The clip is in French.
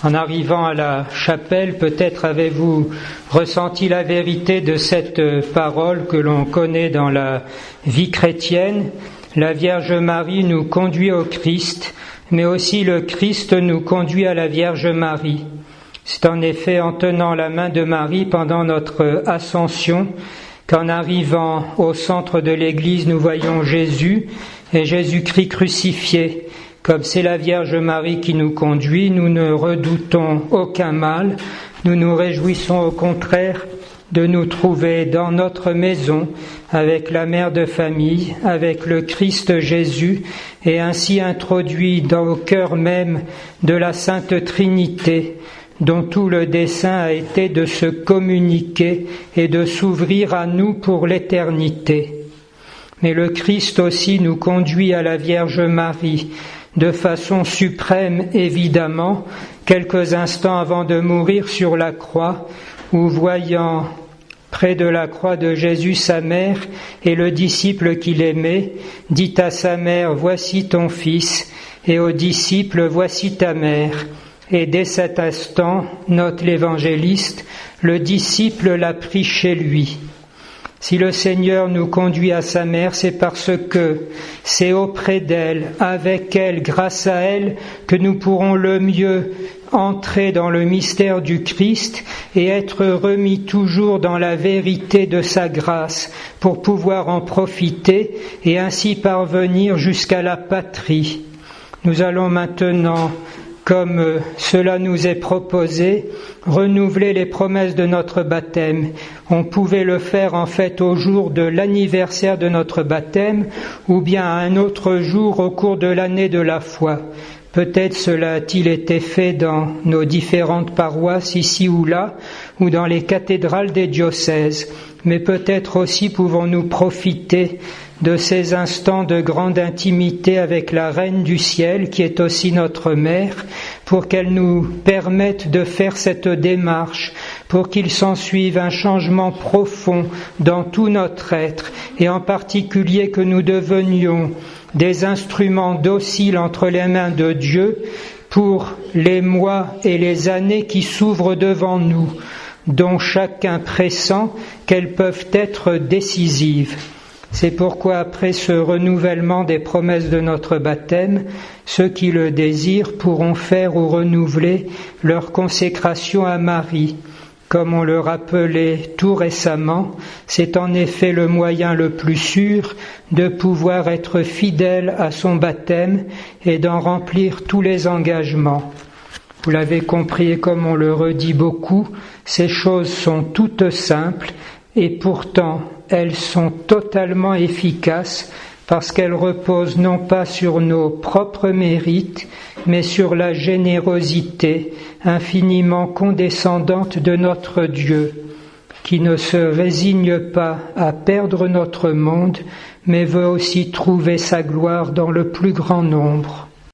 En arrivant à la chapelle, peut-être avez-vous ressenti la vérité de cette parole que l'on connaît dans la vie chrétienne. La Vierge Marie nous conduit au Christ, mais aussi le Christ nous conduit à la Vierge Marie. C'est en effet en tenant la main de Marie pendant notre ascension qu'en arrivant au centre de l'Église, nous voyons Jésus et Jésus-Christ crucifié. Comme c'est la Vierge Marie qui nous conduit, nous ne redoutons aucun mal, nous nous réjouissons au contraire de nous trouver dans notre maison avec la mère de famille, avec le Christ Jésus, et ainsi introduit au cœur même de la Sainte Trinité, dont tout le dessein a été de se communiquer et de s'ouvrir à nous pour l'éternité. Mais le Christ aussi nous conduit à la Vierge Marie, de façon suprême évidemment, quelques instants avant de mourir sur la croix, où voyant près de la croix de Jésus sa mère et le disciple qu'il aimait, dit à sa mère « Voici ton fils » et au disciple « Voici ta mère ». Et dès cet instant, note l'évangéliste, le disciple l'a pris chez lui. Si le Seigneur nous conduit à sa mère, c'est parce que c'est auprès d'elle, avec elle, grâce à elle, que nous pourrons le mieux entrer dans le mystère du Christ et être remis toujours dans la vérité de sa grâce pour pouvoir en profiter et ainsi parvenir jusqu'à la patrie. Nous allons maintenant, comme cela nous est proposé, renouveler les promesses de notre baptême. On pouvait le faire en fait au jour de l'anniversaire de notre baptême ou bien à un autre jour au cours de l'année de la foi. Peut-être cela a-t-il été fait dans nos différentes paroisses ici ou là, ou dans les cathédrales des diocèses. Mais peut-être aussi pouvons-nous profiter de ces instants de grande intimité avec la Reine du Ciel, qui est aussi notre Mère, pour qu'elle nous permette de faire cette démarche, pour qu'il s'ensuive un changement profond dans tout notre être, et en particulier que nous devenions des instruments dociles entre les mains de Dieu pour les mois et les années qui s'ouvrent devant nous, dont chacun pressent qu'elles peuvent être décisives. C'est pourquoi après ce renouvellement des promesses de notre baptême, ceux qui le désirent pourront faire ou renouveler leur consécration à Marie. Comme on le rappelait tout récemment, c'est en effet le moyen le plus sûr de pouvoir être fidèle à son baptême et d'en remplir tous les engagements. Vous l'avez compris et comme on le redit beaucoup, ces choses sont toutes simples et pourtant elles sont totalement efficaces parce qu'elles reposent non pas sur nos propres mérites, mais sur la générosité infiniment condescendante de notre Dieu, qui ne se résigne pas à perdre notre monde, mais veut aussi trouver sa gloire dans le plus grand nombre.